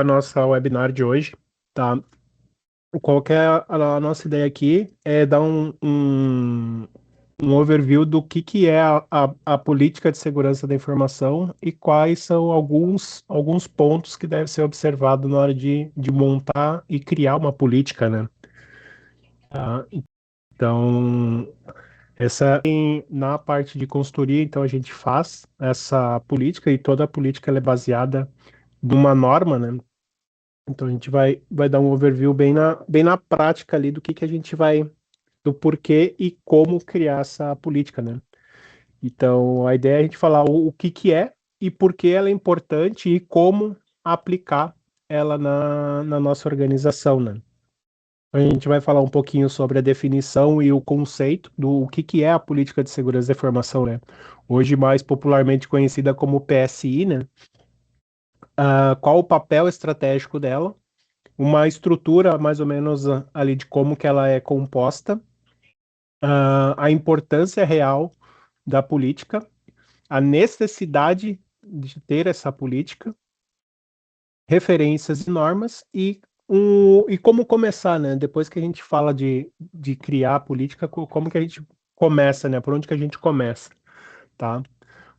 a nossa webinar de hoje, tá? Qual que é a nossa ideia aqui é dar um overview do que é a política de segurança da informação e quais são alguns pontos que devem ser observados na hora de montar e criar uma política, né? Tá? Então, na parte de consultoria, então a gente faz essa política e toda a política ela é baseada numa norma, né? Então a gente vai dar um overview bem na prática ali do que a gente do porquê e como criar essa política, né? Então a ideia é a gente falar o que é e por que ela é importante e como aplicar ela na nossa organização, né? A gente vai falar um pouquinho sobre a definição e o conceito do que é a política de segurança da informação, né? Hoje mais popularmente conhecida como PSI, né? Qual o papel estratégico dela, uma estrutura mais ou menos ali de como que ela é composta, a importância real da política, a necessidade de ter essa política, referências e normas e como começar, né? Depois que a gente fala de criar a política, como que a gente começa, né? Por onde que a gente começa, tá?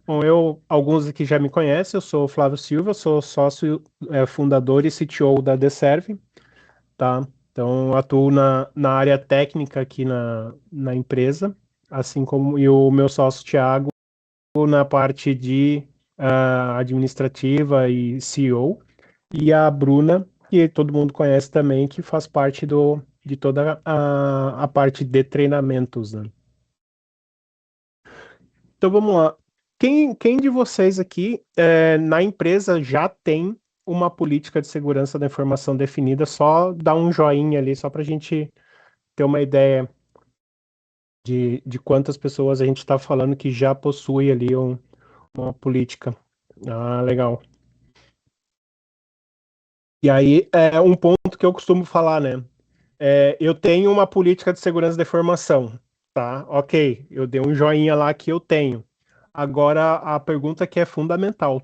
Bom, alguns aqui já me conhecem, eu sou o Flávio Silva, sou sócio, fundador e CTO da Deserve, tá? Então, atuo na área técnica aqui na empresa, assim como e o meu sócio Thiago na parte de administrativa e CEO, e a Bruna, que todo mundo conhece também, que faz parte de toda a parte de treinamentos, né? Então, vamos lá. Quem de vocês aqui na empresa já tem uma política de segurança da informação definida? Só dá um joinha ali, só para a gente ter uma ideia de quantas pessoas a gente está falando que já possui ali uma política. Ah, legal. E aí, um ponto que eu costumo falar, né? Eu tenho uma política de segurança da informação, tá? Ok, eu dei um joinha lá que eu tenho. Agora, a pergunta que é fundamental: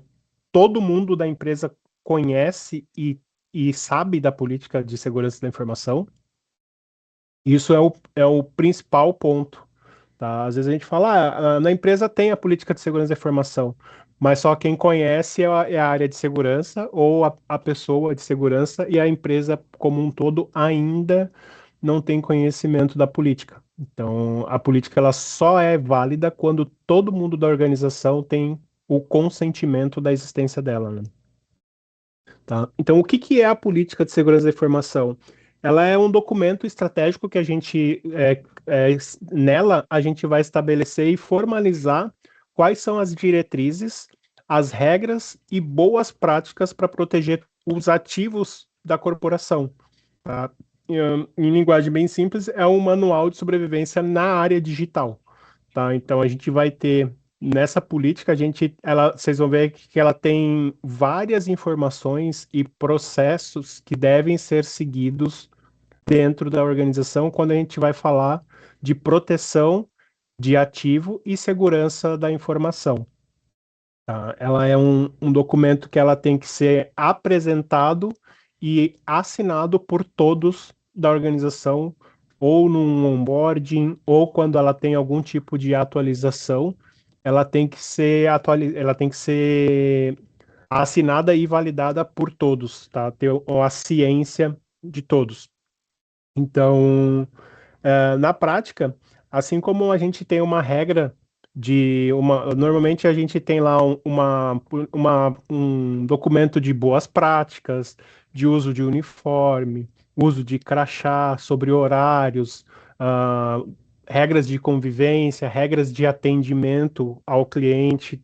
todo mundo da empresa conhece e sabe da política de segurança da informação? Isso é o principal ponto, tá? Às vezes a gente fala, na empresa tem a política de segurança da informação, mas só quem conhece é a área de segurança ou a pessoa de segurança e a empresa como um todo ainda não tem conhecimento da política. Então, a política ela só é válida quando todo mundo da organização tem o consentimento da existência dela, né? Tá? Então, o que é a política de segurança da informação? Ela é um documento estratégico que nela a gente vai estabelecer e formalizar quais são as diretrizes, as regras e boas práticas para proteger os ativos da corporação. Tá? Em linguagem bem simples, é um manual de sobrevivência na área digital. Tá? Então a gente vai ter nessa política, vocês vão ver que ela tem várias informações e processos que devem ser seguidos dentro da organização quando a gente vai falar de proteção de ativo e segurança da informação. Tá? Ela é um documento que ela tem que ser apresentado e assinado por todos da organização, ou num onboarding, ou quando ela tem algum tipo de atualização, ela tem que ser assinada e validada por todos, tá? Ter a ciência de todos. Então, na prática, assim como a gente tem uma regra normalmente a gente tem lá um documento de boas práticas, de uso de uniforme, uso de crachá, sobre horários, ah, regras de convivência, regras de atendimento ao cliente.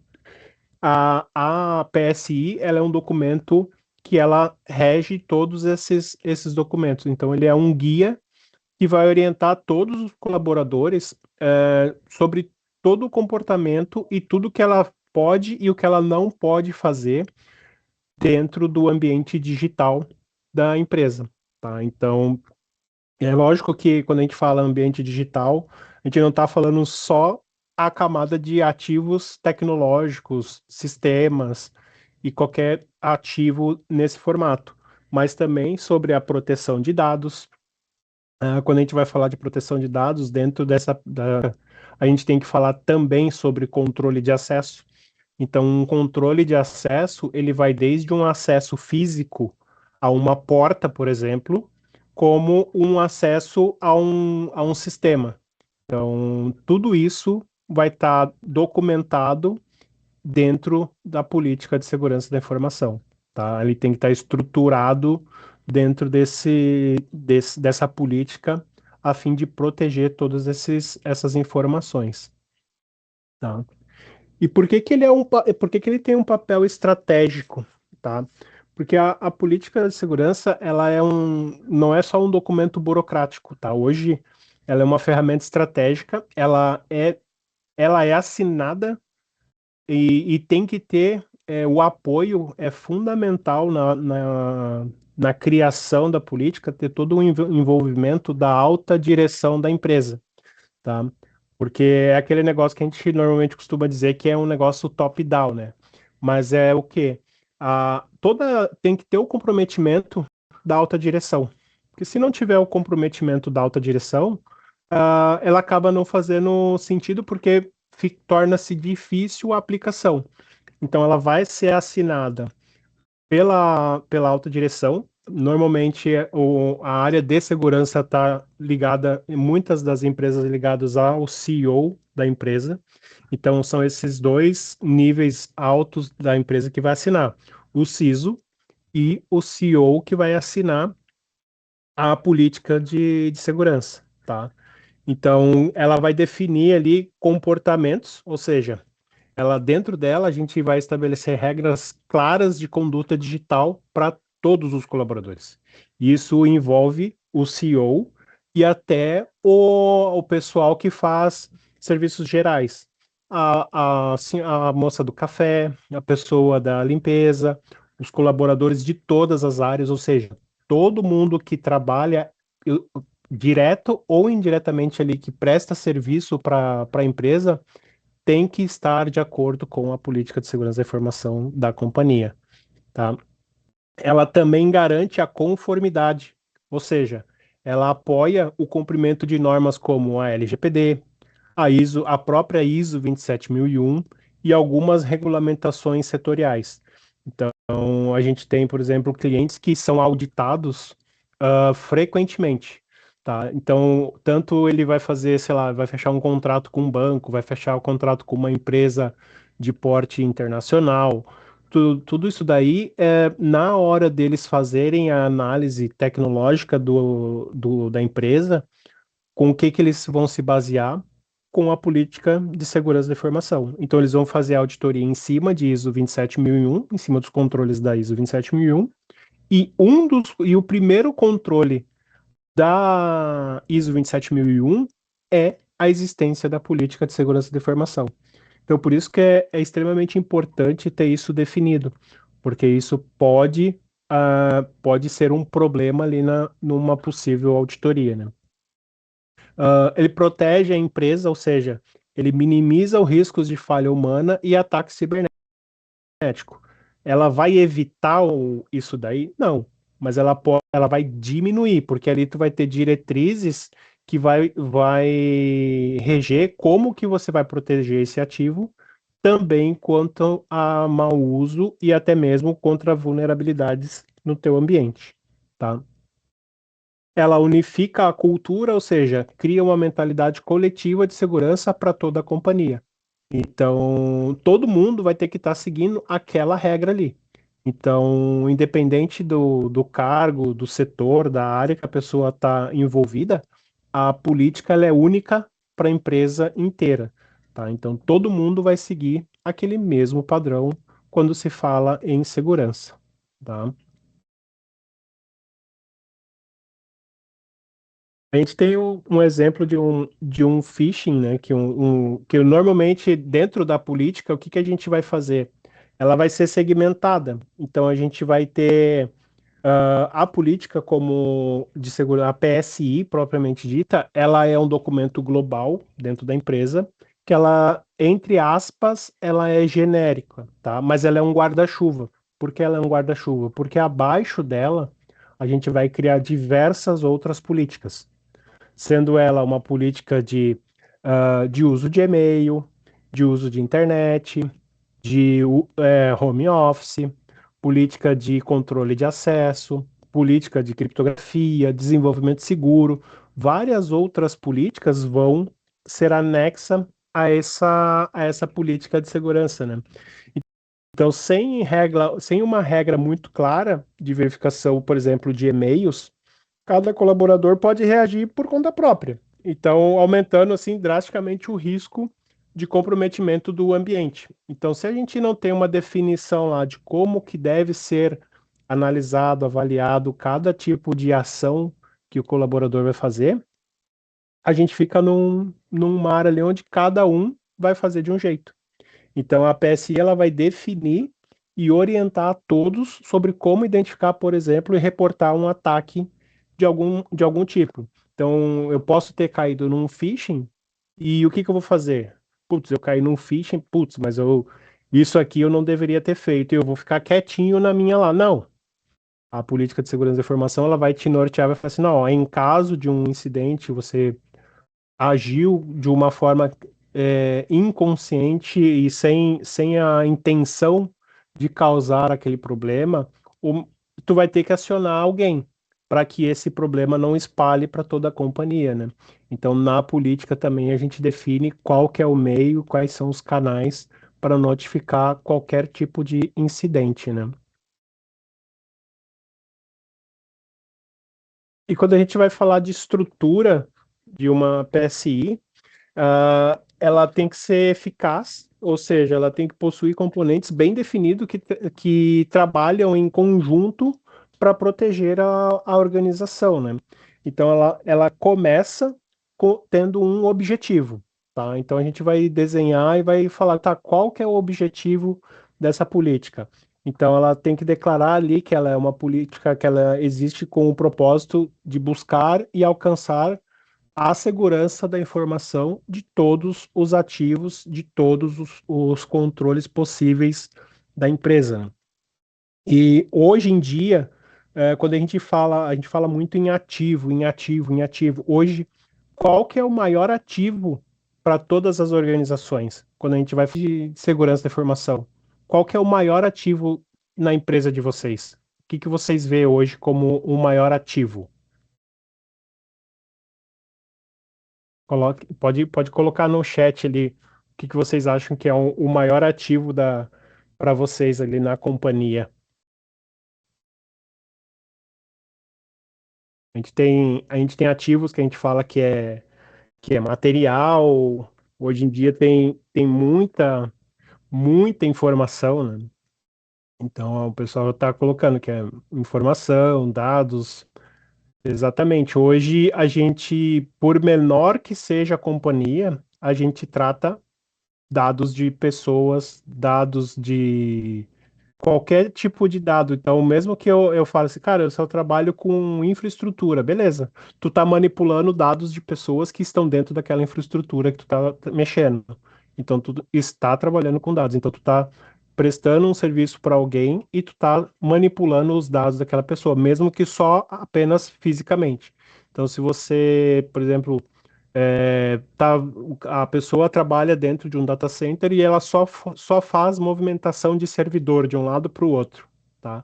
A PSI, ela é um documento que ela rege todos esses documentos. Então, ele é um guia que vai orientar todos os colaboradores sobre todo o comportamento e tudo que ela pode e o que ela não pode fazer dentro do ambiente digital da empresa, tá? Então, é lógico que quando a gente fala ambiente digital, a gente não está falando só a camada de ativos tecnológicos, sistemas e qualquer ativo nesse formato. mas também sobre a proteção de dados. Quando a gente vai falar de proteção de dados, a gente tem que falar também sobre controle de acesso. Então, um controle de acesso, ele vai desde um acesso físico a uma porta, por exemplo, como um acesso a um sistema. Então, tudo isso vai estar documentado dentro da política de segurança da informação, tá? Ele tem que estar estruturado dentro dessa política a fim de proteger todas essas informações, tá? E por que que ele por que que ele tem um papel estratégico, tá? Porque a política de segurança, não é só um documento burocrático, tá? Hoje, ela é uma ferramenta estratégica, ela é assinada e tem que ter o apoio é fundamental na criação da política, ter todo o envolvimento da alta direção da empresa, tá? Porque é aquele negócio que a gente normalmente costuma dizer que é um negócio top-down, né? Mas é o quê? Tem que ter o comprometimento da alta direção. Porque se não tiver o comprometimento da alta direção, ela acaba não fazendo sentido porque torna-se difícil a aplicação. Então, ela vai ser assinada pela alta direção. Normalmente, a área de segurança está ligada, em muitas das empresas ligadas ao CEO da empresa. Então, são esses dois níveis altos da empresa que vai assinar: o CISO e o CEO que vai assinar a política de segurança, tá? Então, ela vai definir ali comportamentos, ou seja, ela dentro dela a gente vai estabelecer regras claras de conduta digital para todos os colaboradores. Isso envolve o CEO e até o pessoal que faz serviços gerais. A moça do café, a pessoa da limpeza, os colaboradores de todas as áreas, ou seja, todo mundo que trabalha eu- direto ou indiretamente ali, que presta serviço para a empresa, tem que estar de acordo com a política de segurança da informação da companhia, tá? Ela também garante a conformidade, ou seja, ela apoia o cumprimento de normas como a LGPD, a própria ISO 27001 e algumas regulamentações setoriais. Então, a gente tem, por exemplo, clientes que são auditados frequentemente, tá? Então, tanto ele vai fazer, sei lá, vai fechar um contrato com um banco, vai fechar um contrato com uma empresa de porte internacional. Tudo isso daí, na hora deles fazerem a análise tecnológica da empresa, com o que eles vão se basear? Com a política de segurança da informação. Então, eles vão fazer a auditoria em cima de ISO 27001, em cima dos controles da ISO 27001, e o primeiro controle da ISO 27001 é a existência da política de segurança da informação. Então, por isso que é extremamente importante ter isso definido, porque isso pode ser um problema ali numa possível auditoria, né? Ele protege a empresa, ou seja, ele minimiza os riscos de falha humana e ataque cibernético. Ela vai evitar isso daí? Não, mas ela vai diminuir, porque ali tu vai ter diretrizes que vai reger como que você vai proteger esse ativo, também quanto a mau uso e até mesmo contra vulnerabilidades no teu ambiente, tá? Ela unifica a cultura, ou seja, cria uma mentalidade coletiva de segurança para toda a companhia. Então, todo mundo vai ter que estar seguindo aquela regra ali. Então, independente do cargo, do setor, da área que a pessoa está envolvida, a política ela é única para a empresa inteira, tá? Então, todo mundo vai seguir aquele mesmo padrão quando se fala em segurança, tá? A gente tem um exemplo de um phishing, né? Que normalmente, dentro da política, o que que a gente vai fazer? Ela vai ser segmentada. Então, a gente vai ter a política como de segurança, a PSI propriamente dita, ela é um documento global dentro da empresa, que ela, entre aspas, ela é genérica, tá? Mas ela é um guarda-chuva. Por que ela é um guarda-chuva? Porque abaixo dela a gente vai criar diversas outras políticas, sendo ela uma política de uso de e-mail, de uso de internet, de home office, política de controle de acesso, política de criptografia, desenvolvimento seguro, várias outras políticas vão ser anexa a essa política de segurança, né? Então, sem uma regra muito clara de verificação, por exemplo, de e-mails, cada colaborador pode reagir por conta própria. Então, aumentando assim drasticamente o risco de comprometimento do ambiente. Então, se a gente não tem uma definição lá de como que deve ser analisado, avaliado cada tipo de ação que o colaborador vai fazer, a gente fica num mar ali onde cada um vai fazer de um jeito. Então, a PSI ela vai definir e orientar a todos sobre como identificar, por exemplo, e reportar um ataque de algum tipo. Então, eu posso ter caído num phishing e o que que eu vou fazer? Putz, eu caí num phishing, putz, mas isso aqui eu não deveria ter feito e eu vou ficar quietinho na minha lá. Não. A política de segurança da informação ela vai te nortear, vai falar assim, não, ó, em caso de um incidente, você agiu de uma forma inconsciente e sem a intenção de causar aquele problema, o- tu vai ter que acionar alguém para que esse problema não espalhe para toda a companhia, né? Então, na política também a gente define qual que é o meio, quais são os canais para notificar qualquer tipo de incidente, né? E quando a gente vai falar de estrutura de uma PSI, ela tem que ser eficaz, ou seja, ela tem que possuir componentes bem definidos que trabalham em conjunto para proteger a organização, né? Então, ela começa tendo um objetivo, tá? Então, a gente vai desenhar e vai falar, tá, qual que é o objetivo dessa política? Então, ela tem que declarar ali que ela é uma política que ela existe com o propósito de buscar e alcançar a segurança da informação de todos os ativos, de todos os controles possíveis da empresa, né? E hoje em dia, quando a gente fala muito em ativo, em ativo, em ativo. Hoje, qual que é o maior ativo para todas as organizações? Quando a gente vai falar de segurança da informação, qual que é o maior ativo na empresa de vocês? O que que vocês vê hoje como o maior ativo? Pode colocar no chat ali o que que vocês acham que é o maior ativo para vocês ali na companhia. A gente tem ativos que a gente fala que é material. Hoje em dia tem muita informação, né? Então o pessoal está colocando que é informação, dados. Exatamente. Hoje a gente, por menor que seja a companhia, a gente trata dados de pessoas, dados de qualquer tipo de dado. Então, mesmo que eu fale assim, cara, eu só trabalho com infraestrutura, beleza. Tu tá manipulando dados de pessoas que estão dentro daquela infraestrutura que tu tá mexendo. Então, tu está trabalhando com dados. Então, tu tá prestando um serviço para alguém e tu tá manipulando os dados daquela pessoa, mesmo que só apenas fisicamente. Então, se você, por exemplo, a pessoa trabalha dentro de um data center e ela só faz movimentação de servidor de um lado para o outro, tá?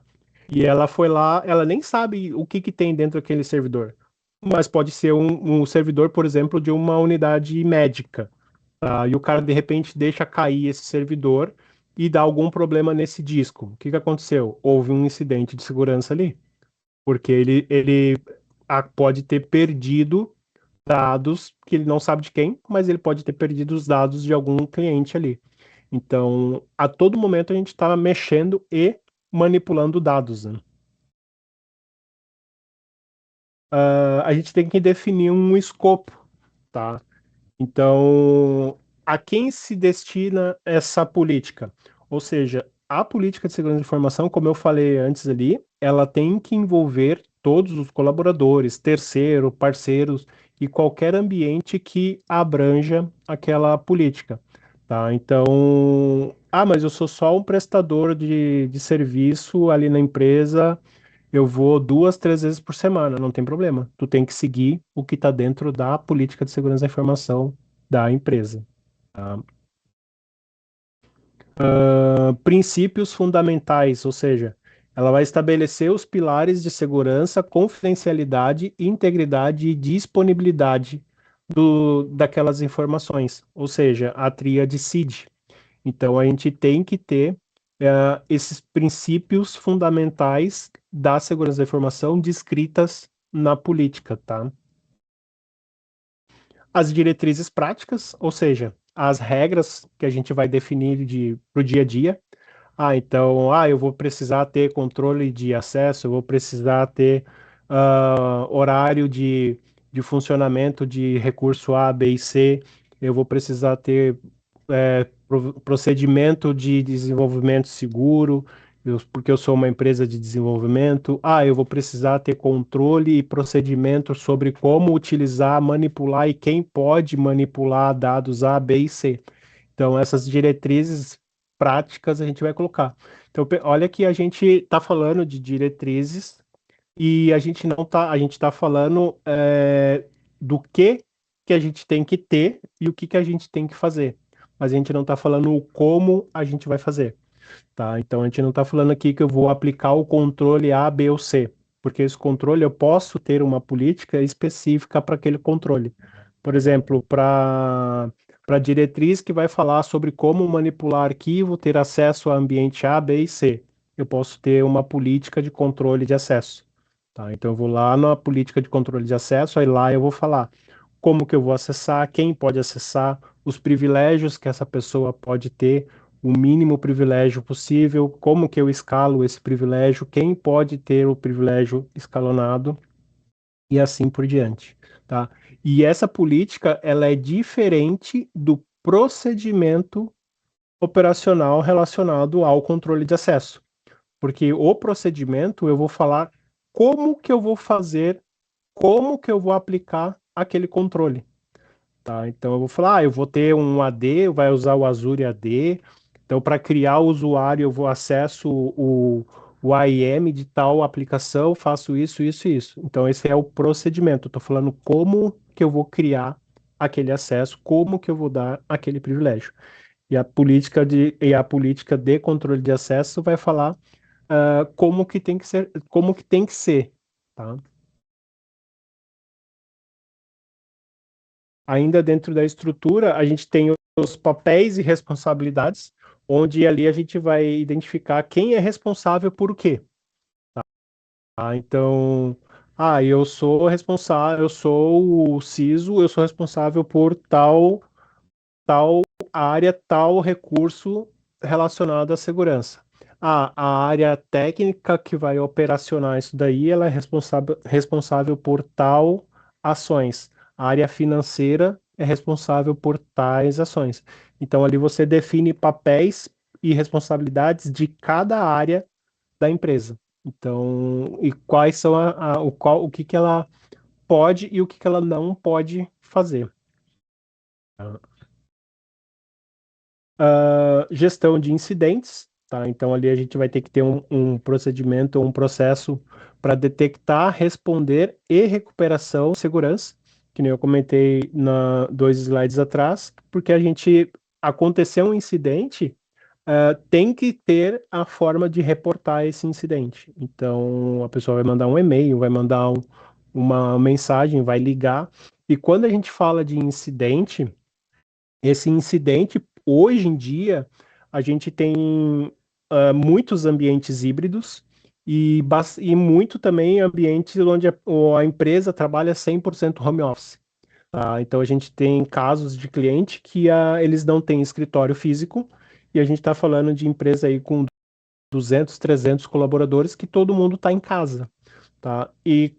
E ela foi lá, ela nem sabe o que que tem dentro daquele servidor, mas pode ser um servidor, por exemplo, de uma unidade médica, tá? E o cara de repente deixa cair esse servidor e dá algum problema nesse disco. O que que aconteceu? Houve um incidente de segurança ali, porque ele pode ter perdido dados que ele não sabe de quem, mas ele pode ter perdido os dados de algum cliente ali. Então, a todo momento a gente está mexendo e manipulando dados, né? A gente tem que definir um escopo, tá? Então, a quem se destina essa política? Ou seja, a política de segurança de informação, como eu falei antes ali, ela tem que envolver todos os colaboradores, terceiro, parceiros e qualquer ambiente que abranja aquela política, tá? Então, mas eu sou só um prestador de serviço ali na empresa eu vou 2, 3 vezes por semana, não tem problema. Tu tem que seguir o que está dentro da política de segurança da informação da empresa. Tá? Princípios fundamentais, ou seja, ela vai estabelecer os pilares de segurança, confidencialidade, integridade e disponibilidade daquelas informações, ou seja, a tríade CID. Então, a gente tem que ter esses princípios fundamentais da segurança da informação descritas na política, tá? As diretrizes práticas, ou seja, as regras que a gente vai definir para o dia a dia. Então, eu vou precisar ter controle de acesso, eu vou precisar ter horário de funcionamento de recurso A, B e C, eu vou precisar ter procedimento de desenvolvimento seguro, porque eu sou uma empresa de desenvolvimento. Eu vou precisar ter controle e procedimento sobre como utilizar, manipular e quem pode manipular dados A, B e C. Então, essas diretrizes práticas a gente vai colocar. Então, olha que a gente está falando de diretrizes e a gente não tá, a gente está falando do que a gente tem que ter e o que a gente tem que fazer. Mas a gente não está falando o como a gente vai fazer. Tá? Então a gente não está falando aqui que eu vou aplicar o controle A, B ou C, porque esse controle eu posso ter uma política específica para aquele controle. Por exemplo, para diretriz que vai falar sobre como manipular arquivo, ter acesso a ambiente A, B e C. Eu posso ter uma política de controle de acesso. Tá? Então eu vou lá na política de controle de acesso, aí lá eu vou falar como que eu vou acessar, quem pode acessar, os privilégios que essa pessoa pode ter, o mínimo privilégio possível, como que eu escalo esse privilégio, quem pode ter o privilégio escalonado e assim por diante, tá? E essa política, ela é diferente do procedimento operacional relacionado ao controle de acesso, porque o procedimento eu vou falar como que eu vou fazer, como que eu vou aplicar aquele controle. Tá, então eu vou falar, eu vou ter um AD, vai usar o Azure AD. Então, para criar o usuário, eu vou acesso o AIM de tal aplicação, faço isso, isso e isso. Então, esse é o procedimento. Estou falando como que eu vou criar aquele acesso, como que eu vou dar aquele privilégio. E a política de controle de acesso vai falar como que tem que ser, como que tem que ser, tá? Ainda dentro da estrutura, a gente tem os papéis e responsabilidades, onde ali a gente vai identificar quem é responsável por o quê. Então, eu sou responsável, eu sou o CISO, eu sou responsável por tal área, tal recurso relacionado à segurança. A área técnica que vai operacionar isso daí, ela é responsável por tal ações. A área financeira é responsável por tais ações. Então, ali você define papéis e responsabilidades de cada área da empresa. Então, e quais são o que que ela pode e o que que ela não pode fazer. Gestão de incidentes, tá? Então ali a gente vai ter que ter um procedimento, um processo para detectar, responder e recuperação de segurança, que nem eu comentei na 2 slides atrás, porque a gente aconteceu um incidente, tem que ter a forma de reportar esse incidente. Então a pessoa vai mandar um e-mail, vai mandar uma mensagem, vai ligar. E quando a gente fala de incidente, esse incidente, hoje em dia, a gente tem muitos ambientes híbridos e muito também ambientes onde a empresa trabalha 100% home office. Tá? Então, a gente tem casos de cliente que eles não têm escritório físico e a gente está falando de empresa aí com 200, 300 colaboradores que todo mundo está em casa. Tá? E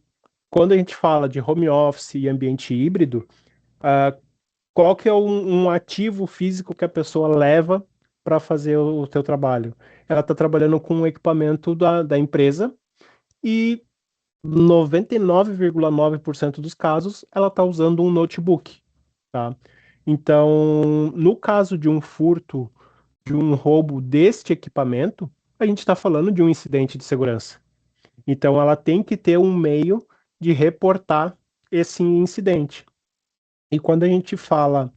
quando a gente fala de home office e ambiente híbrido, qual que é um ativo físico que a pessoa leva para fazer o teu trabalho? Ela está trabalhando com um equipamento da empresa e 99,9% dos casos ela está usando um notebook, tá? Então, no caso de um furto, de um roubo deste equipamento, a gente está falando de um incidente de segurança. Então, ela tem que ter um meio de reportar esse incidente. E quando a gente fala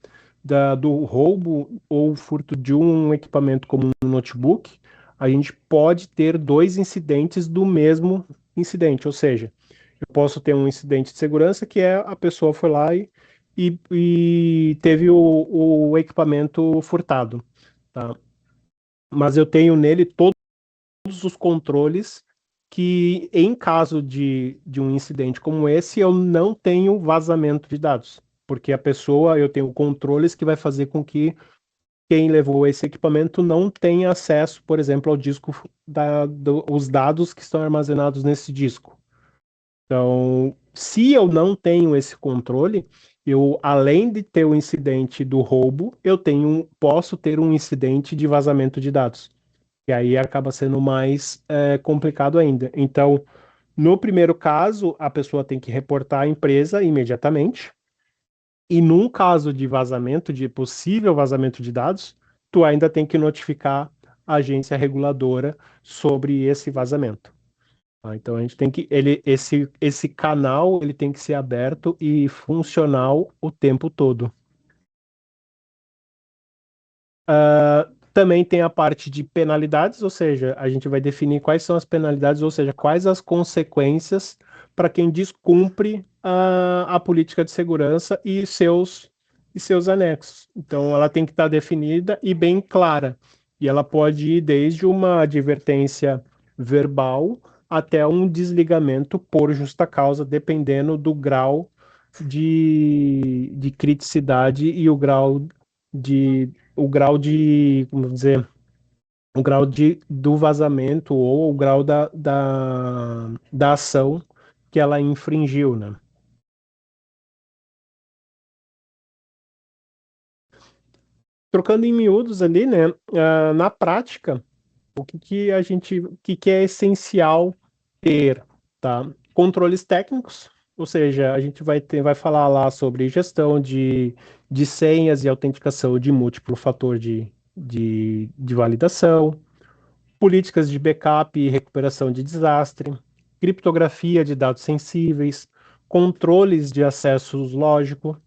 do roubo ou furto de um equipamento como um notebook, a gente pode ter dois incidentes do mesmo incidente, ou seja, eu posso ter um incidente de segurança que é a pessoa foi lá e teve o equipamento furtado, tá? Mas eu tenho nele todos os controles que, em caso de um incidente como esse, eu não tenho vazamento de dados, porque a pessoa, eu tenho controles que vai fazer com que quem levou esse equipamento não tenha acesso, por exemplo, ao disco os dados que estão armazenados nesse disco. Então, se eu não tenho esse controle, eu, além de ter o incidente do roubo, posso ter um incidente de vazamento de dados. E aí acaba sendo mais complicado ainda. Então, no primeiro caso, a pessoa tem que reportar à empresa imediatamente. E num caso de vazamento, de possível vazamento de dados, tu ainda tem que notificar a agência reguladora sobre esse vazamento. Tá? Então a gente tem que esse canal ele tem que ser aberto e funcional o tempo todo. Também tem a parte de penalidades, ou seja, a gente vai definir quais são as penalidades, ou seja, quais as consequências para quem descumpre a política de segurança e seus anexos. Então, ela tem que estar definida e bem clara. E ela pode ir desde uma advertência verbal até um desligamento por justa causa, dependendo do grau de criticidade e vamos dizer, o grau do vazamento ou o grau da ação que ela infringiu, né? Trocando em miúdos ali, né? Na prática, o que é essencial ter, tá? Controles técnicos, ou seja, a gente vai falar lá sobre gestão de senhas e autenticação de múltiplo fator de validação, políticas de backup e recuperação de desastre, criptografia de dados sensíveis, controles de acessos lógico,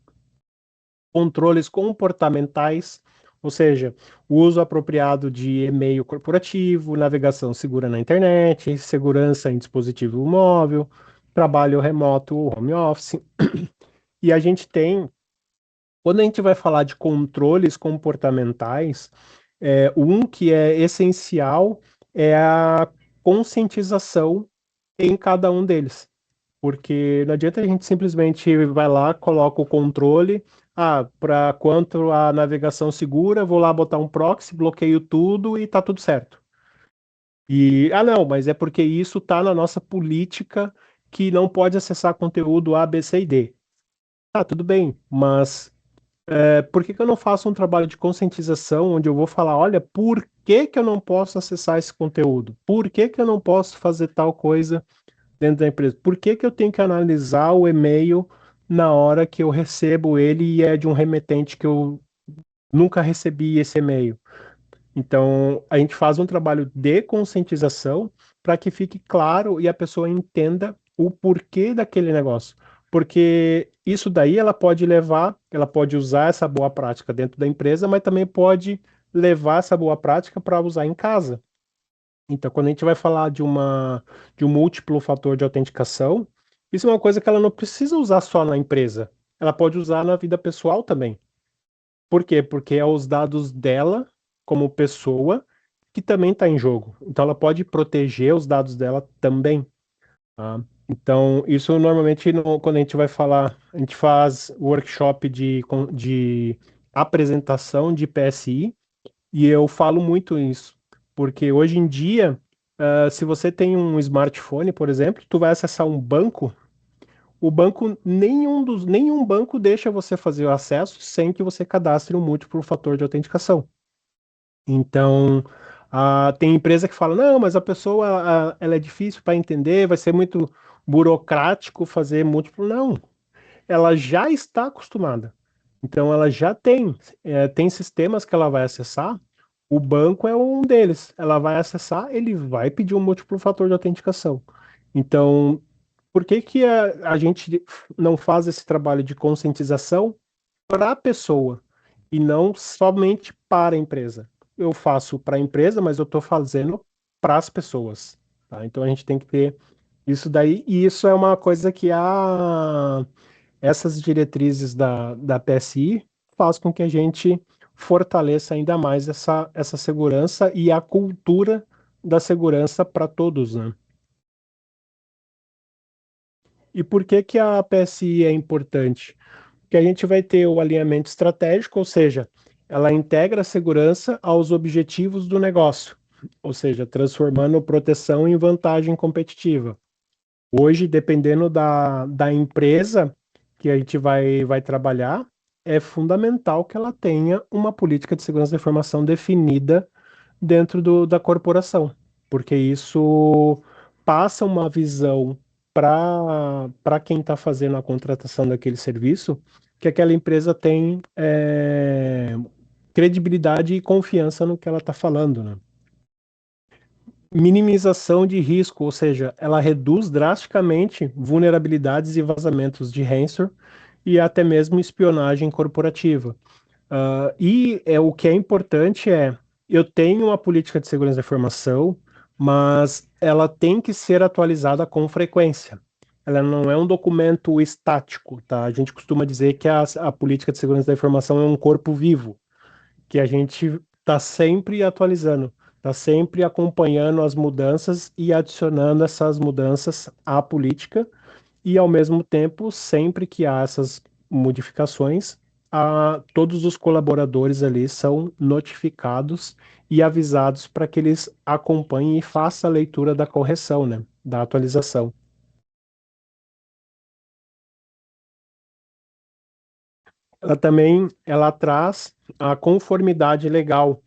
controles comportamentais, ou seja, o uso apropriado de e-mail corporativo, navegação segura na internet, segurança em dispositivo móvel, trabalho remoto, home office. E a gente tem, quando a gente vai falar de controles comportamentais, um que é essencial é a conscientização em cada um deles. Porque não adianta a gente simplesmente vai lá, coloca o controle, para quanto a navegação segura, vou lá botar um proxy, bloqueio tudo e tá tudo certo. Não, mas é porque isso tá na nossa política que não pode acessar conteúdo A, B, C e D. Tá, tudo bem, mas por que que eu não faço um trabalho de conscientização onde eu vou falar, olha, por que que eu não posso acessar esse conteúdo? Por que que eu não posso fazer tal coisa dentro da empresa? Por que que eu tenho que analisar o e-mail na hora que eu recebo ele e é de um remetente que eu nunca recebi esse e-mail? Então, a gente faz um trabalho de conscientização para que fique claro e a pessoa entenda o porquê daquele negócio. Porque isso daí ela pode usar essa boa prática dentro da empresa, mas também pode levar essa boa prática para usar em casa. Então, quando a gente vai falar de um múltiplo fator de autenticação, isso é uma coisa que ela não precisa usar só na empresa. Ela pode usar na vida pessoal também. Por quê? Porque é os dados dela, como pessoa, que também está em jogo. Então, ela pode proteger os dados dela também. Tá? Então, isso normalmente, quando a gente vai falar, a gente faz workshop de apresentação de PSI, e eu falo muito isso, porque hoje em dia, se você tem um smartphone, por exemplo, tu vai acessar um banco, o banco, nenhum banco deixa você fazer o acesso sem que você cadastre um múltiplo fator de autenticação. Então, tem empresa que fala, não, mas a pessoa, ela é difícil para entender, vai ser muito burocrático fazer múltiplo. Não, ela já está acostumada. Então, ela já tem sistemas que ela vai acessar. O banco é um deles. Ela vai acessar, ele vai pedir um múltiplo fator de autenticação. Então, por que que a gente não faz esse trabalho de conscientização para a pessoa e não somente para a empresa? Eu faço para a empresa, mas eu estou fazendo para as pessoas, tá? Então a gente tem que ter isso daí, e isso é uma coisa que essas diretrizes da PSI faz com que a gente fortaleça ainda mais essa segurança e a cultura da segurança para todos, né? E por que que a PSI é importante? Porque a gente vai ter o alinhamento estratégico, ou seja, ela integra a segurança aos objetivos do negócio, ou seja, transformando proteção em vantagem competitiva. Hoje, dependendo da empresa que a gente vai trabalhar, é fundamental que ela tenha uma política de segurança da informação definida dentro da corporação, porque isso passa uma visão para quem está fazendo a contratação daquele serviço, que aquela empresa tem credibilidade e confiança no que ela está falando, né? Minimização de risco, ou seja, ela reduz drasticamente vulnerabilidades e vazamentos de ransomware e até mesmo espionagem corporativa. E o que é importante eu tenho uma política de segurança da informação, mas ela tem que ser atualizada com frequência. Ela não é um documento estático, tá? A gente costuma dizer que a política de segurança da informação é um corpo vivo, que a gente está sempre atualizando, está sempre acompanhando as mudanças e adicionando essas mudanças à política, e ao mesmo tempo, sempre que há essas modificações, todos os colaboradores ali são notificados e avisados para que eles acompanhem e façam a leitura da correção, né, da atualização. Ela também ela traz a conformidade legal,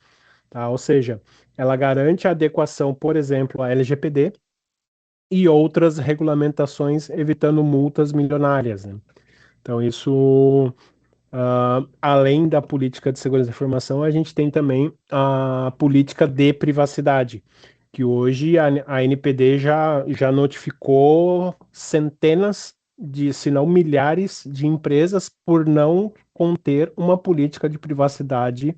tá? Ou seja, ela garante a adequação, por exemplo, à LGPD e outras regulamentações, evitando multas milionárias, né? Então, isso, além da política de segurança da informação, a gente tem também a política de privacidade, que hoje a NPD já notificou centenas de, se não milhares, de empresas por não conter uma política de privacidade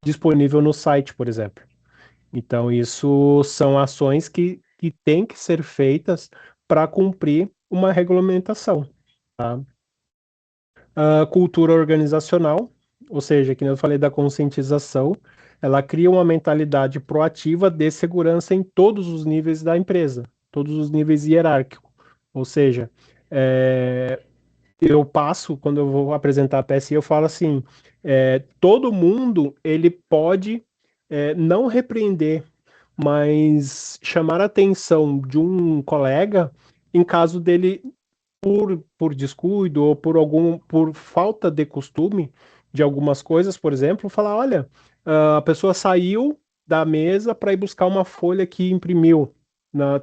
disponível no site, por exemplo. Então, isso são ações que têm que ser feitas para cumprir uma regulamentação, tá? A cultura organizacional, ou seja, que eu falei da conscientização, ela cria uma mentalidade proativa de segurança em todos os níveis da empresa, todos os níveis hierárquicos. Ou seja, é, eu passo, quando eu vou apresentar a PSI, eu falo assim, todo mundo ele pode não repreender, mas chamar a atenção de um colega em caso dele, por descuido ou por falta de costume de algumas coisas, por exemplo, falar, olha, a pessoa saiu da mesa para ir buscar uma folha que imprimiu,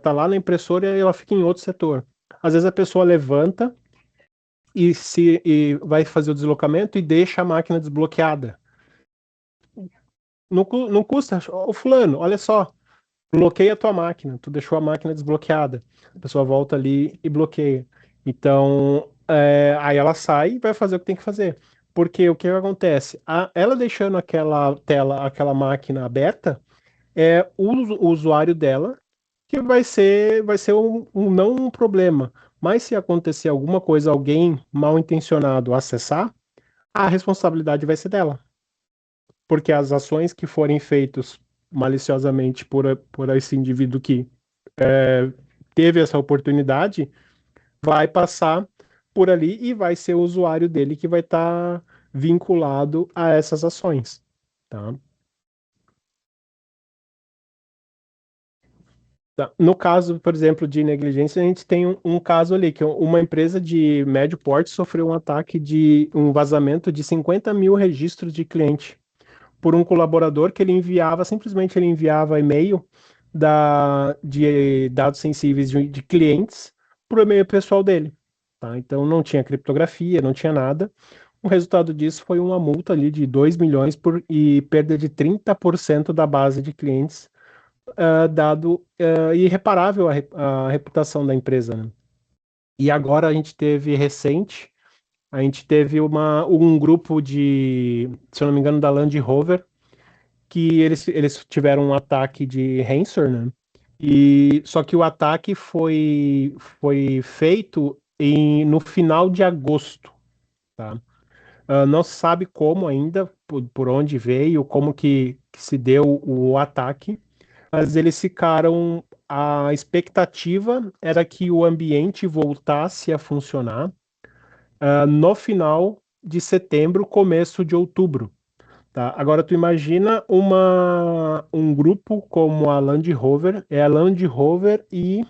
tá lá na impressora e ela fica em outro setor. Às vezes a pessoa levanta e vai fazer o deslocamento e deixa a máquina desbloqueada. Não, não custa, ô fulano, olha só, bloqueia a tua máquina, tu deixou a máquina desbloqueada. A pessoa volta ali e bloqueia. Então, aí ela sai e vai fazer o que tem que fazer. Porque o que acontece? Ela deixando aquela tela, aquela máquina aberta, o usuário dela que vai ser não um problema. Mas se acontecer alguma coisa, alguém mal intencionado acessar, a responsabilidade vai ser dela. Porque as ações que forem feitas maliciosamente por esse indivíduo que teve essa oportunidade, vai passar por ali e vai ser o usuário dele que vai estar vinculado a essas ações, tá? Tá. No caso, por exemplo, de negligência, a gente tem um caso ali, que uma empresa de médio porte sofreu um ataque de um vazamento de 50 mil registros de cliente por um colaborador que simplesmente ele enviava e-mail de dados sensíveis de clientes para o e-mail pessoal dele. Tá? Então não tinha criptografia, não tinha nada. O resultado disso foi uma multa ali de 2 milhões e perda de 30% da base de clientes dado irreparável a reputação da empresa, né? E agora a gente teve um grupo de, se eu não me engano, da Land Rover, que eles tiveram um ataque de ransomware, né? E só que o ataque foi feito no final de agosto, tá? Não se sabe como ainda, por onde veio, como que se deu o ataque, mas eles ficaram. A expectativa era que o ambiente voltasse a funcionar no final de setembro, começo de outubro. Tá? Agora tu imagina um grupo como a Land Rover, é a Land Rover e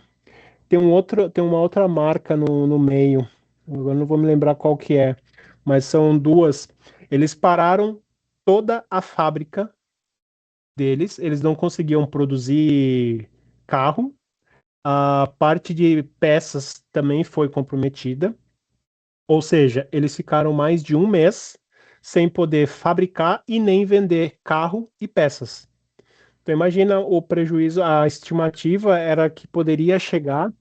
tem uma outra marca no meio. Agora não vou me lembrar qual que é, mas são duas. Eles pararam toda a fábrica deles, eles não conseguiam produzir carro. A parte de peças também foi comprometida. Ou seja, eles ficaram mais de um mês sem poder fabricar e nem vender carro e peças. Então, imagina o prejuízo, a estimativa era que poderia chegar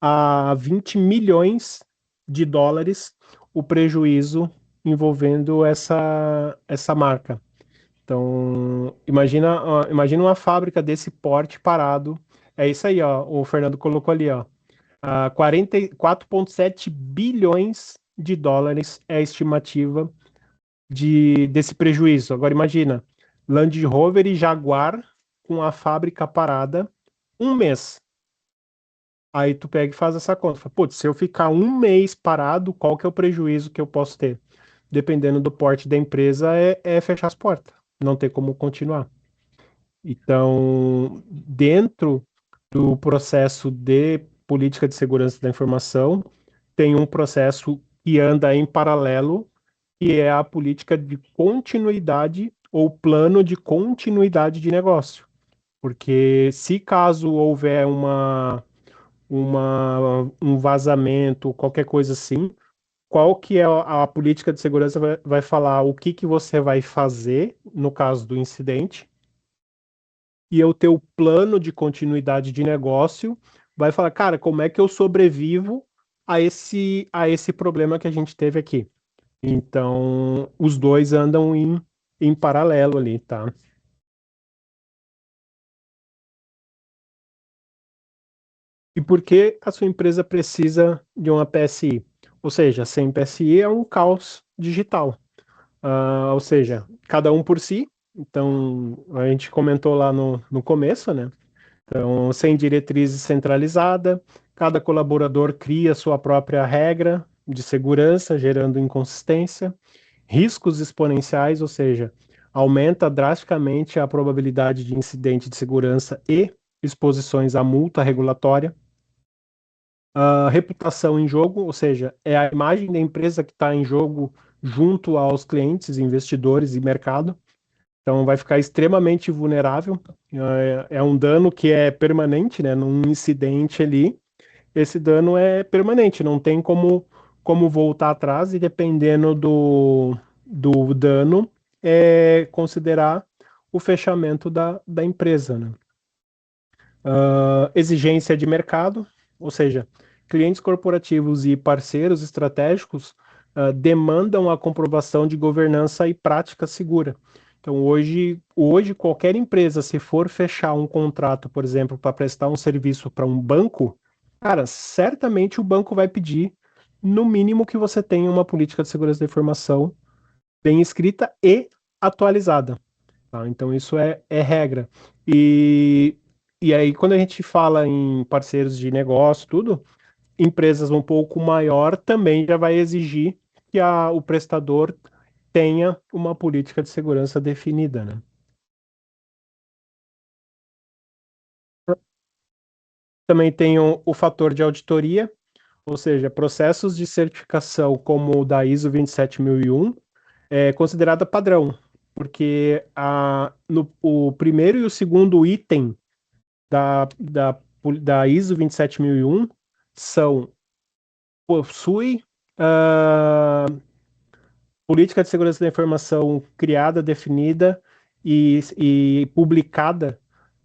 a 20 milhões de dólares o prejuízo envolvendo essa marca. Então, imagina uma fábrica desse porte parado. É isso aí, ó. O Fernando colocou ali, ó. 44,7 bilhões de dólares é a estimativa desse prejuízo. Agora imagina, Land Rover e Jaguar com a fábrica parada um mês. Aí tu pega e faz essa conta. Fala, putz, se eu ficar um mês parado, qual que é o prejuízo que eu posso ter? Dependendo do porte da empresa, é fechar as portas. Não ter como continuar. Então, dentro do processo de política de segurança da informação, tem um processo que anda em paralelo, que é a política de continuidade ou plano de continuidade de negócio. Porque se caso houver um vazamento, qualquer coisa assim, qual que é a política de segurança vai falar o que você vai fazer no caso do incidente e o teu plano de continuidade de negócio vai falar, cara, como é que eu sobrevivo a esse problema que a gente teve aqui? Então, os dois andam em paralelo ali, tá? E por que a sua empresa precisa de uma PSI? Ou seja, sem PSI é um caos digital. Ou seja, cada um por si. Então, a gente comentou lá no começo, né? Então, sem diretriz centralizada, cada colaborador cria sua própria regra de segurança, gerando inconsistência, riscos exponenciais, ou seja, aumenta drasticamente a probabilidade de incidente de segurança e exposições à multa regulatória. A reputação em jogo, ou seja, é a imagem da empresa que está em jogo junto aos clientes, investidores e mercado. Então vai ficar extremamente vulnerável. É um dano que é permanente, né? Num incidente ali, esse dano é permanente, não tem como voltar atrás e dependendo do dano, considerar o fechamento da empresa, né? Exigência de mercado, ou seja, clientes corporativos e parceiros estratégicos demandam a comprovação de governança e prática segura. Então, hoje, qualquer empresa, se for fechar um contrato, por exemplo, para prestar um serviço para um banco, cara, certamente o banco vai pedir, no mínimo, que você tenha uma política de segurança da informação bem escrita e atualizada. Tá? Então, isso é regra. E, e aí, quando a gente fala em parceiros de negócio, tudo, empresas um pouco maior também já vai exigir que o prestador tenha uma política de segurança definida, né? Também tem o fator de auditoria, ou seja, processos de certificação como o da ISO 27001 é considerada padrão, porque o primeiro e o segundo item da ISO 27001 possui ah, política de segurança da informação criada, definida e publicada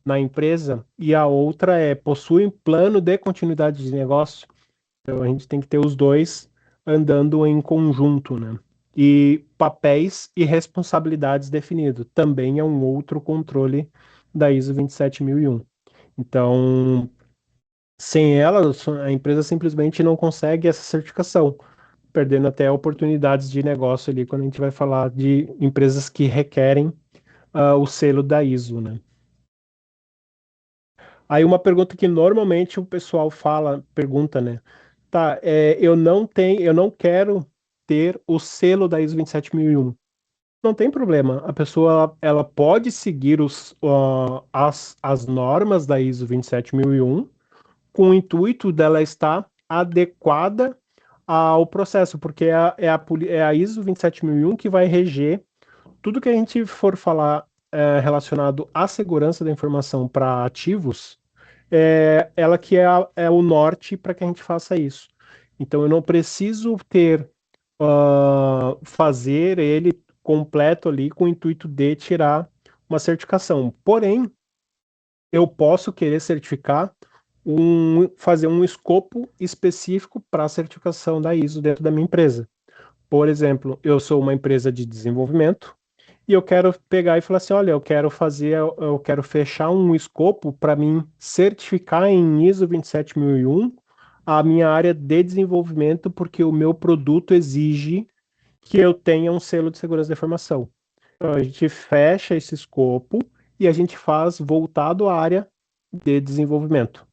na empresa, e a outra possui um plano de continuidade de negócio. Então a gente tem que ter os dois andando em conjunto, né? E papéis e responsabilidades definidos. Também é um outro controle da ISO 27001. Então, sem ela, a empresa simplesmente não consegue essa certificação, perdendo até oportunidades de negócio ali quando a gente vai falar de empresas que requerem o selo da ISO, né? Aí uma pergunta que normalmente o pessoal pergunta, né? Tá, eu não quero ter o selo da ISO 27001. Não tem problema. A pessoa ela pode seguir as normas da ISO 27001 com o intuito dela estar adequada ao processo, porque é a ISO 27001 que vai reger tudo que a gente for falar relacionado à segurança da informação para ativos, ela que é o norte para que a gente faça isso. Então, eu não preciso fazer ele completo ali com o intuito de tirar uma certificação. Porém, eu posso querer fazer um escopo específico para a certificação da ISO dentro da minha empresa. Por exemplo, eu sou uma empresa de desenvolvimento e eu quero pegar e falar assim, olha, eu quero fechar um escopo para mim certificar em ISO 27001 a minha área de desenvolvimento, porque o meu produto exige que eu tenha um selo de segurança da informação. Então, a gente fecha esse escopo e a gente faz voltado à área de desenvolvimento.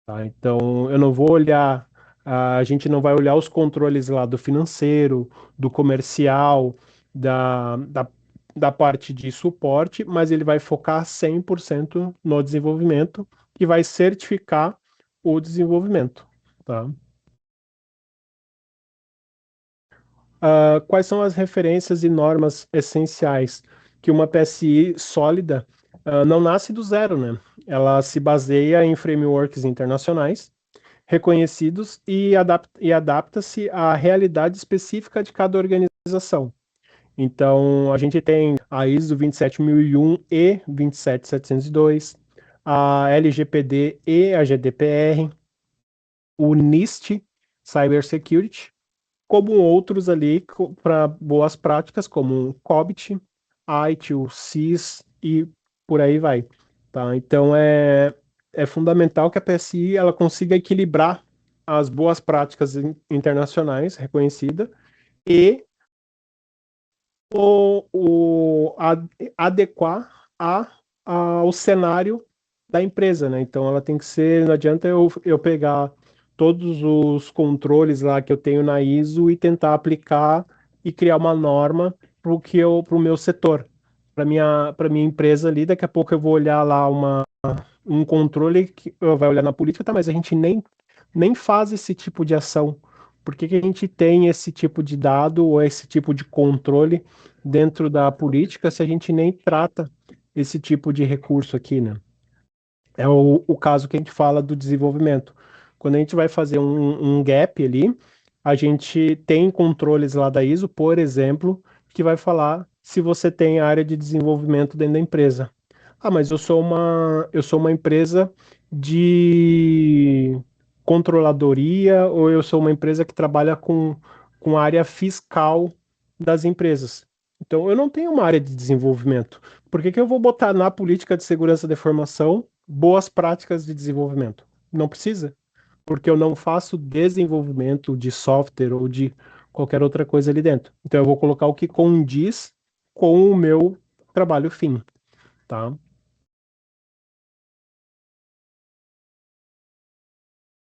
Tá? Então, eu não vou olhar, a gente não vai olhar os controles lá do financeiro, do comercial, da parte de suporte, mas ele vai focar 100% no desenvolvimento e vai certificar o desenvolvimento. Tá? Quais são as referências e normas essenciais que uma PSI sólida não nasce do zero, né? Ela se baseia em frameworks internacionais reconhecidos e adapta-se à realidade específica de cada organização. Então, a gente tem a ISO 27001 e 27702, a LGPD e a GDPR, o NIST Cybersecurity, como outros ali para boas práticas, como o COBIT, ITIL, CIS e por aí vai. Tá? Então é fundamental que a PSI ela consiga equilibrar as boas práticas internacionais reconhecidas e adequar ao cenário da empresa, né? Então ela tem que ser, não adianta eu pegar todos os controles lá que eu tenho na ISO e tentar aplicar e criar uma norma para o meu setor, para minha empresa ali. Daqui a pouco eu vou olhar lá um controle que vai olhar na política, tá, mas a gente nem faz esse tipo de ação. Por que que a gente tem esse tipo de dado ou esse tipo de controle dentro da política se a gente nem trata esse tipo de recurso aqui, né? É o caso que a gente fala do desenvolvimento. Quando a gente vai fazer um gap ali, a gente tem controles lá da ISO, por exemplo, que vai falar se você tem área de desenvolvimento dentro da empresa. Ah, mas eu sou uma empresa de controladoria ou eu sou uma empresa que trabalha com a área fiscal das empresas. Então, eu não tenho uma área de desenvolvimento. Por que que eu vou botar na política de segurança da informação boas práticas de desenvolvimento? Não precisa, porque eu não faço desenvolvimento de software ou de qualquer outra coisa ali dentro. Então, eu vou colocar o que condiz com o meu trabalho fim, tá?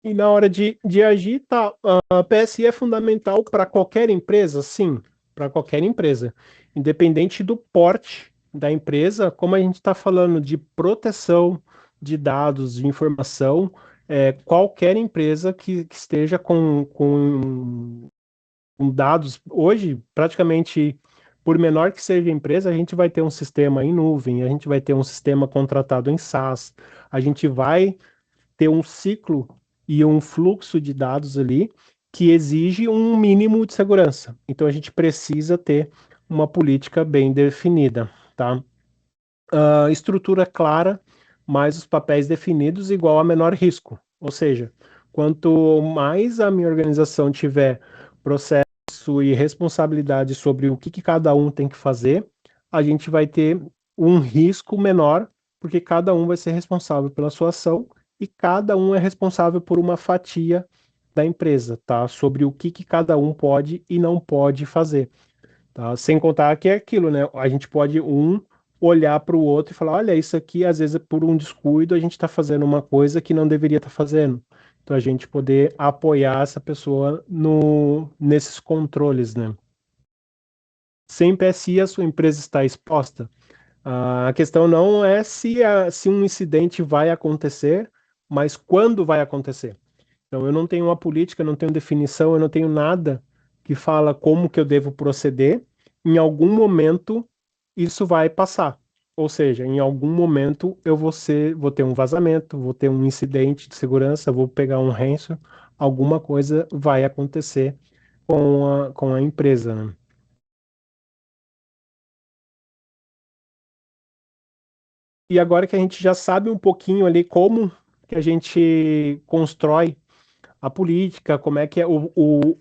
E na hora de agir, tá, a PSI é fundamental para qualquer empresa? Sim, para qualquer empresa. Independente do porte da empresa, como a gente está falando de proteção de dados, de informação, qualquer empresa que esteja com dados, hoje, praticamente, por menor que seja a empresa, a gente vai ter um sistema em nuvem, a gente vai ter um sistema contratado em SaaS, a gente vai ter um ciclo e um fluxo de dados ali que exige um mínimo de segurança. Então a gente precisa ter uma política bem definida, tá? Estrutura clara mais os papéis definidos igual a menor risco. Ou seja, quanto mais a minha organização tiver processo e responsabilidade sobre o que cada um tem que fazer, a gente vai ter um risco menor, porque cada um vai ser responsável pela sua ação e cada um é responsável por uma fatia da empresa, tá? Sobre o que cada um pode e não pode fazer. Tá? Sem contar que é aquilo, né? A gente pode olhar para o outro e falar, olha, isso aqui, às vezes, por um descuido, a gente está fazendo uma coisa que não deveria estar fazendo. Então, a gente poder apoiar essa pessoa nesses controles, né? Sem PSI, a sua empresa está exposta. A questão não é se um incidente vai acontecer, mas quando vai acontecer. Então, eu não tenho uma política, não tenho definição, eu não tenho nada que fala como que eu devo proceder. Em algum momento, isso vai passar. Ou seja, em algum momento vou ter um vazamento, vou ter um incidente de segurança, vou pegar um ransom, alguma coisa vai acontecer com a empresa, né? E agora que a gente já sabe um pouquinho ali como que a gente constrói a política, como é que é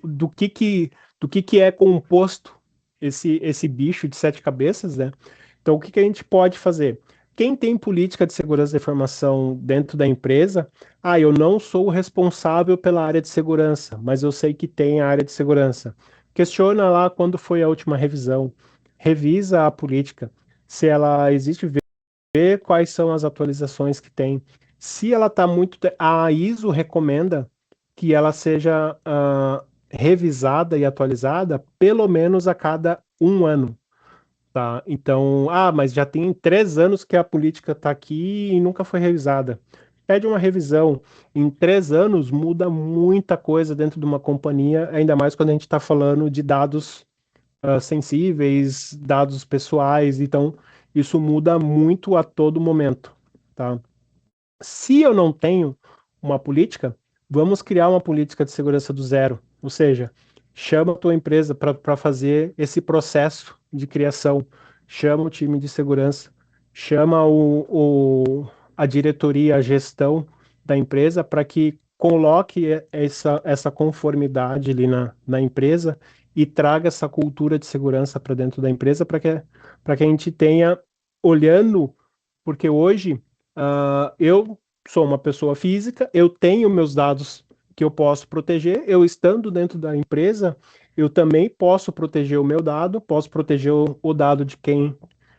do que é composto esse bicho de sete cabeças, né? Então, o que a gente pode fazer? Quem tem política de segurança da informação dentro da empresa, eu não sou o responsável pela área de segurança, mas eu sei que tem a área de segurança. Questiona lá quando foi a última revisão, revisa a política, se ela existe, ver quais são as atualizações que tem. Se ela está muito. A ISO recomenda que ela seja revisada e atualizada pelo menos a cada um ano. Tá? Então, mas já tem 3 anos que a política está aqui e nunca foi revisada. Pede uma revisão. Em 3 anos muda muita coisa dentro de uma companhia, ainda mais quando a gente está falando de dados sensíveis, dados pessoais, então isso muda muito a todo momento, tá? Se eu não tenho uma política, vamos criar uma política de segurança do zero, ou seja, chama a tua empresa para fazer esse processo de criação, chama o time de segurança, chama a diretoria, a gestão da empresa para que coloque essa conformidade ali na empresa e traga essa cultura de segurança para dentro da empresa para que a gente tenha, olhando, porque hoje eu sou uma pessoa física, eu tenho meus dados que eu posso proteger, eu estando dentro da empresa, eu também posso proteger o meu dado, posso proteger o dado de quem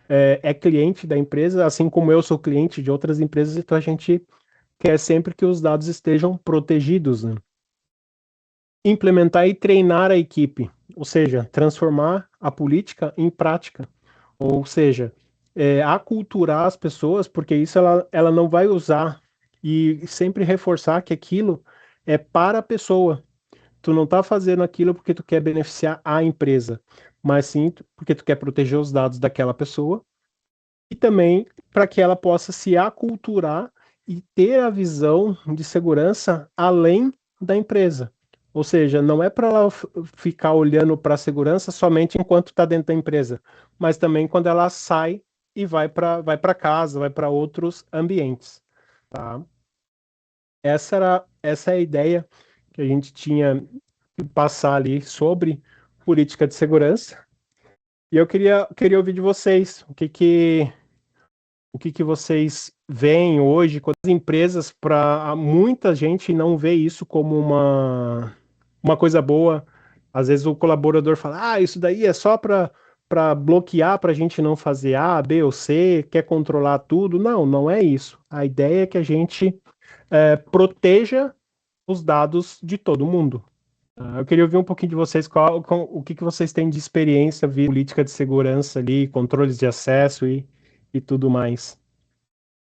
é cliente da empresa, assim como eu sou cliente de outras empresas, então a gente quer sempre que os dados estejam protegidos, né? Implementar e treinar a equipe, ou seja, transformar a política em prática, ou seja, aculturar as pessoas, porque isso ela não vai usar e sempre reforçar que aquilo é para a pessoa. Tu não está fazendo aquilo porque tu quer beneficiar a empresa, mas sim porque tu quer proteger os dados daquela pessoa e também para que ela possa se aculturar e ter a visão de segurança além da empresa. Ou seja, não é para ela ficar olhando para a segurança somente enquanto está dentro da empresa, mas também quando ela sai e vai para casa, vai para outros ambientes. Tá? Essa é a ideia que a gente tinha que passar ali sobre política de segurança. E eu queria ouvir de vocês o que vocês veem hoje com as empresas, para muita gente não vê isso como uma coisa boa. Às vezes o colaborador fala, isso daí é só para bloquear, para a gente não fazer A, B ou C, quer controlar tudo. Não, não é isso. A ideia é que a gente proteja os dados de todo mundo. Eu queria ouvir um pouquinho de vocês, o que vocês têm de experiência via política de segurança ali, controles de acesso e tudo mais.